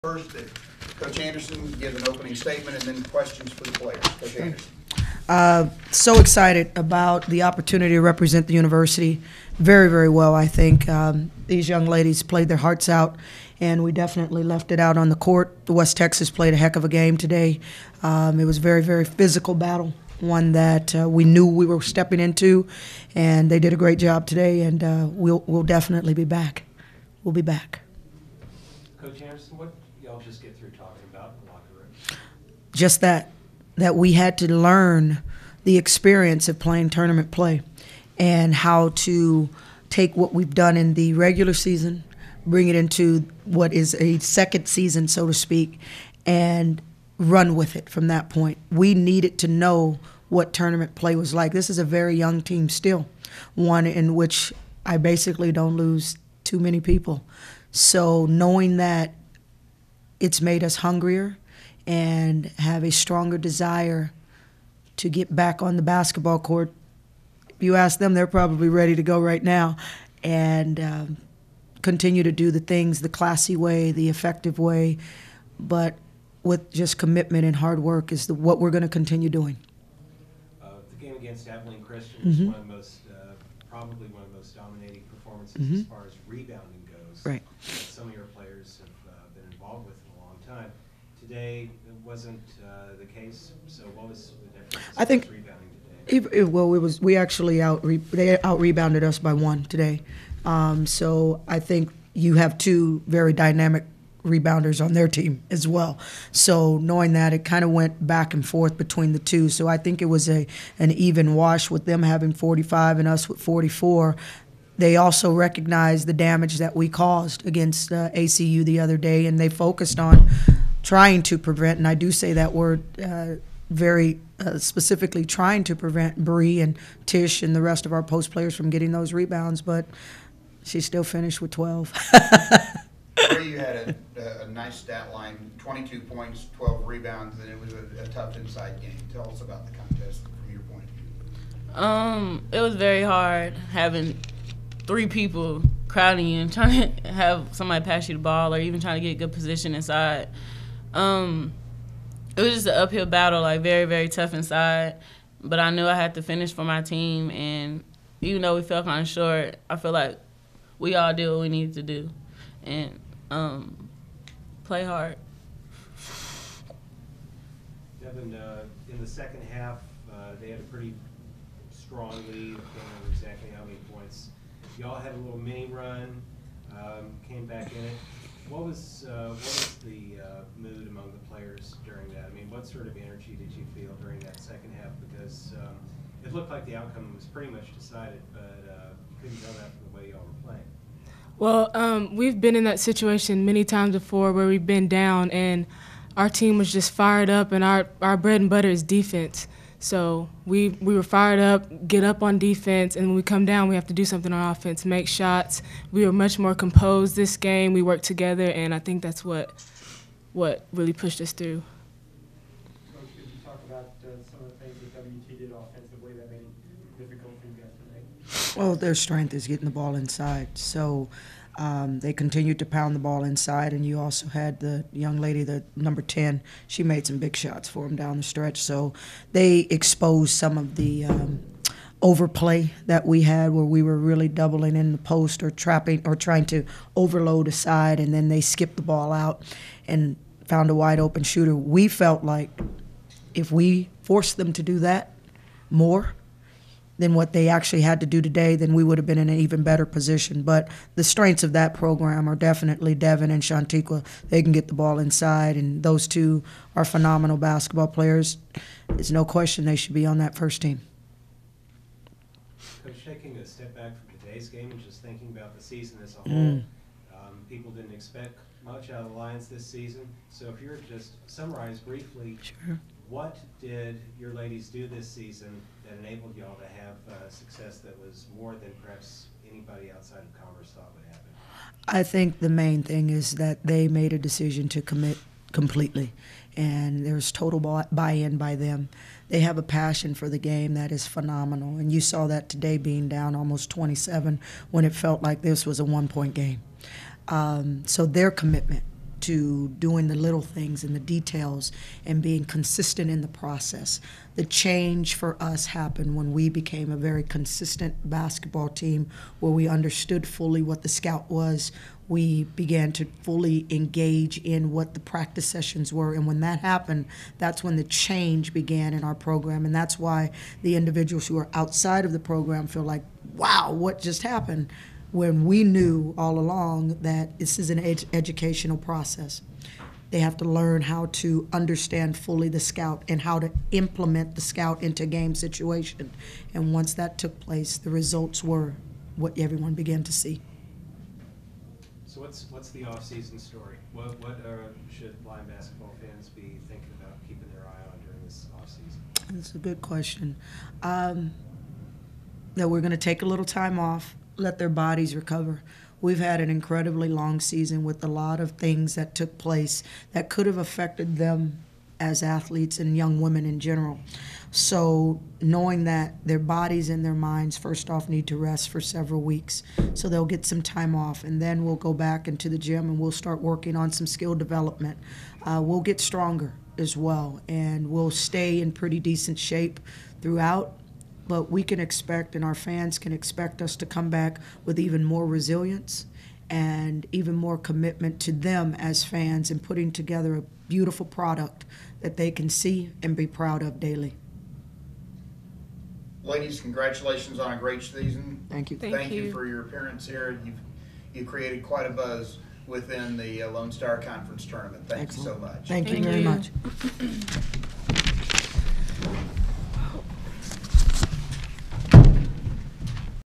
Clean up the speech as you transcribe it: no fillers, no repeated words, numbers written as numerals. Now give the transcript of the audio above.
First, Coach Anderson give an opening statement and then questions for the players. Coach Anderson. So excited about the opportunity to represent the university very, very well, I think. These young ladies played their hearts out, and we definitely left it out on the court. The West Texas played a heck of a game today. It was a very, very physical battle, one that we knew we were stepping into, and they did a great job today, and we'll definitely be back. We'll be back. Coach Anderson, what did y'all just get through talking about in the locker room? Just that we had to learn the experience of playing tournament play and how to take what we've done in the regular season, bring it into what is a second season, so to speak, and run with it from that point. We needed to know what tournament play was like. This is a very young team still, one in which I basically don't lose too many people. So knowing that, it's made us hungrier and have a stronger desire to get back on the basketball court. If you ask them, they're probably ready to go right now and continue to do the things the classy way, the effective way, but with just commitment and hard work is what we're going to continue doing. The game against Abilene Christian is one of the most, probably one of the most dominating performances as far as rebounding goes. Right. Some of your players have been involved with in a long time. Today it wasn't the case. So what was the difference I think rebounding today? We actually they out rebounded us by one today. So I think you have two very dynamic rebounders on their team as well. So knowing that, it kind of went back and forth between the two. So I think it was an even wash with them having 45 and us with 44. They also recognized the damage that we caused against ACU the other day, and they focused on trying to prevent, and I do say that word very specifically, trying to prevent Bree and Tish and the rest of our post players from getting those rebounds, but she still finished with 12. Bree, you had a nice stat line, 22 points, 12 rebounds, and it was a tough inside game. Tell us about the contest from your point of view. It was very hard having three people crowding you and trying to have somebody pass you the ball or even trying to get a good position inside. It was just an uphill battle, like very, very tough inside. But I knew I had to finish for my team, and even though we fell kind of short, I feel like we all did what we needed to do and play hard. Devin, in the second half, they had a pretty strong lead. I can't remember exactly how many points. Y'all had a little mini run, came back in it. What was the mood among the players during that? I mean, what sort of energy did you feel during that second half? Because it looked like the outcome was pretty much decided, but you couldn't tell that from the way y'all were playing. Well, we've been in that situation many times before where we've been down and our team was just fired up, and our bread and butter is defense. So we were fired up, get up on defense, and when we come down, we have to do something on offense, make shots. We were much more composed this game. We worked together, and I think that's what really pushed us through. Coach, could you talk about some of the things that WT did offensively that made it difficult for you guys to make? Well, their strength is getting the ball inside. So they continued to pound the ball inside, and you also had the young lady, the number 10. She made some big shots for them down the stretch. So they exposed some of the overplay that we had, where we were really doubling in the post or trapping or trying to overload a side, and then they skipped the ball out and found a wide open shooter. We felt like if we forced them to do that more than what they actually had to do today, then we would have been in an even better position. But the strengths of that program are definitely Devin and Shantiqua. They can get the ball inside, and those two are phenomenal basketball players. There's no question they should be on that first team. Coach, taking a step back from today's game and just thinking about the season as a whole, people didn't expect much out of the Lions this season. So if you were to just summarize briefly, Sure. what did your ladies do this season that enabled y'all to have success that was more than perhaps anybody outside of Commerce thought would happen? I think the main thing is that they made a decision to commit completely, and there's total buy-in by them. They have a passion for the game that is phenomenal, and you saw that today being down almost 27 when it felt like this was a one-point game. So their commitment to doing the little things and the details and being consistent in the process. The change for us happened when we became a very consistent basketball team where we understood fully what the scout was. We began to fully engage in what the practice sessions were. And when that happened, that's when the change began in our program. And that's why the individuals who are outside of the program feel like, wow, what just happened? When we knew all along that this is an educational process. They have to learn how to understand fully the scout and how to implement the scout into game situation. And once that took place, the results were what everyone began to see. So what's the off-season story? What should Lion basketball fans be thinking about keeping their eye on during this off-season? That's a good question. That we're going to take a little time off, let their bodies recover. We've had an incredibly long season with a lot of things that took place that could have affected them as athletes and young women in general. So knowing that their bodies and their minds first off need to rest for several weeks, so they'll get some time off, and then we'll go back into the gym and we'll start working on some skill development. We'll get stronger as well, and we'll stay in pretty decent shape throughout. But we can expect, and our fans can expect us to come back with even more resilience and even more commitment to them as fans and putting together a beautiful product that they can see and be proud of daily. Ladies, congratulations on a great season. Thank you. Thank you. For your appearance here. You've created quite a buzz within the Lone Star Conference tournament. Thank you so much. Thank you Thank very you. much.